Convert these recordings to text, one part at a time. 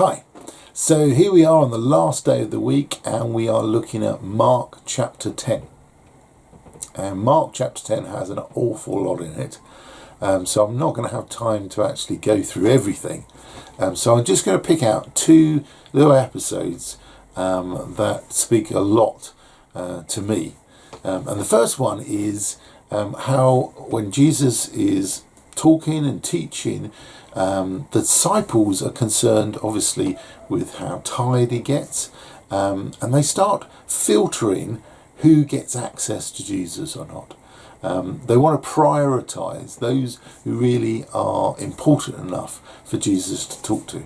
Hi, so here we are on the last day of the week and we are looking at Mark chapter 10. And Mark chapter 10 has an awful lot in it, so I'm not going to have time to actually go through everything. So I'm just going to pick out two little episodes that speak a lot to me. And the first one is how when Jesus is talking and teaching, the disciples are concerned obviously with how tired he gets, and they start filtering who gets access to Jesus or not. They want to prioritize those who really are important enough for Jesus to talk to.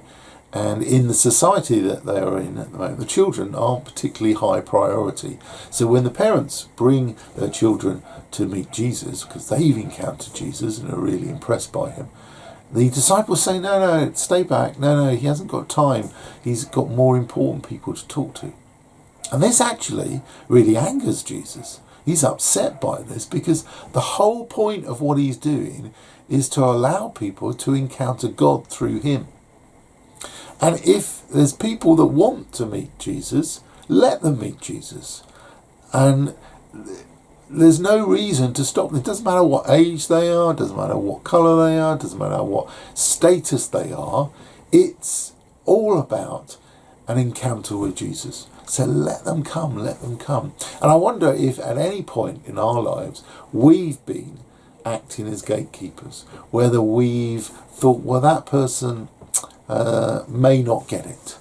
And in the society that they are in at the moment, the children aren't particularly high priority. So when the parents bring their children to meet Jesus, because they've encountered Jesus and are really impressed by him, the disciples say, no, stay back. No, he hasn't got time. He's got more important people to talk to. And this actually really angers Jesus. He's upset by this because the whole point of what he's doing is to allow people to encounter God through him. And if there's people that want to meet Jesus, let them meet Jesus. And there's no reason to stop them. It doesn't matter what age they are, it doesn't matter what colour they are, it doesn't matter what status they are. It's all about an encounter with Jesus. So let them come, let them come. And I wonder if at any point in our lives we've been acting as gatekeepers, whether we've thought, well, that person may not get it,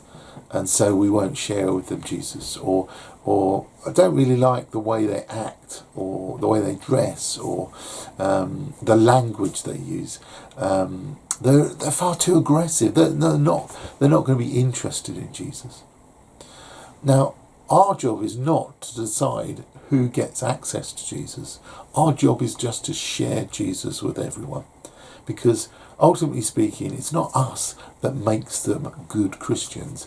and so we won't share with them Jesus, or I don't really like the way they act, or the way they dress, or the language they use. They're far too aggressive. They're not going to be interested in Jesus. Now, our job is not to decide who gets access to Jesus. Our job is just to share Jesus with everyone, because ultimately speaking, it's not us that makes them good Christians.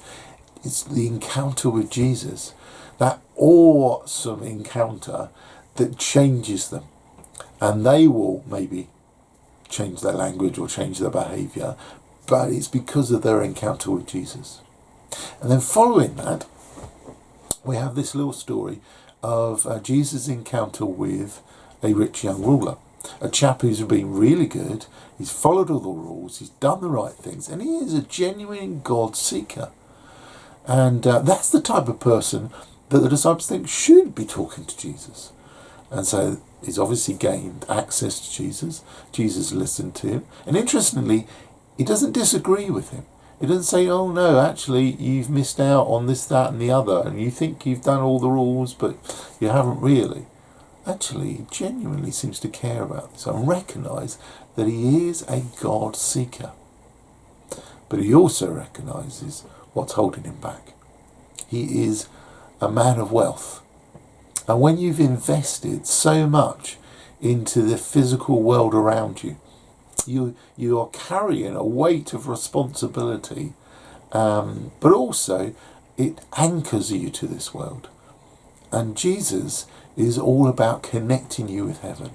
It's the encounter with Jesus, that awesome encounter that changes them. And they will maybe change their language or change their behaviour, but it's because of their encounter with Jesus. And then following that, we have this little story of Jesus' encounter with a rich young ruler. A chap who's been really good, he's followed all the rules, he's done the right things, and he is a genuine God seeker. And that's the type of person that the disciples think should be talking to Jesus. And so he's obviously gained access to Jesus. Jesus listened to him. And interestingly, he doesn't disagree with him. He doesn't say, oh no, actually you've missed out on this, that and the other, and you think you've done all the rules, but you haven't really. Actually, he genuinely seems to care about this and recognise that he is a God seeker. But he also recognises what's holding him back. He is a man of wealth. And when you've invested so much into the physical world around you, you are carrying a weight of responsibility, but also it anchors you to this world. And Jesus is all about connecting you with heaven,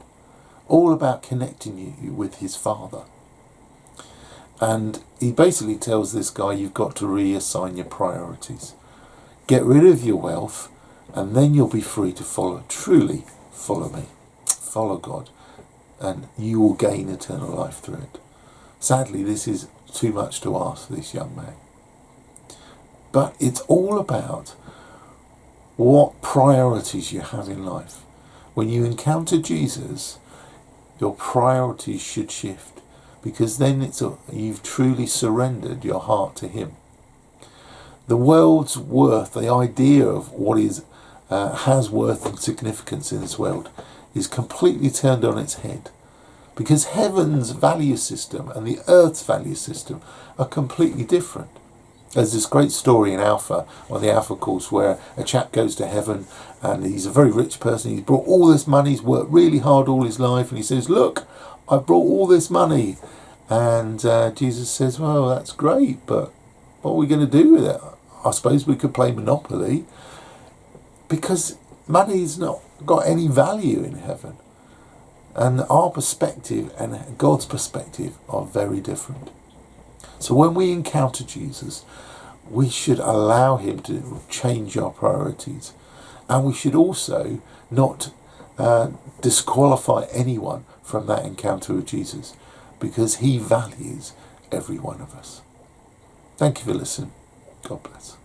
all about connecting you with his Father. And he basically tells this guy, you've got to reassign your priorities. Get rid of your wealth, and then you'll be free to truly follow me, follow God, and you will gain eternal life through it. Sadly, this is too much to ask this young man. But it's all about what priorities you have in life. When you encounter Jesus, your priorities should shift, because then you've truly surrendered your heart to him. The world's worth, the idea of what has worth and significance in this world, is completely turned on its head, because heaven's value system and the earth's value system are completely different. There's this great story in Alpha, on the Alpha course, where a chap goes to heaven and he's a very rich person. He's brought all this money, he's worked really hard all his life, and he says, look, I've brought all this money. And Jesus says, well, that's great, but what are we going to do with it? I suppose we could play Monopoly, because money's not got any value in heaven. And our perspective and God's perspective are very different. So when we encounter Jesus, we should allow him to change our priorities. And we should also not disqualify anyone from that encounter with Jesus, because he values every one of us. Thank you for listening. God bless.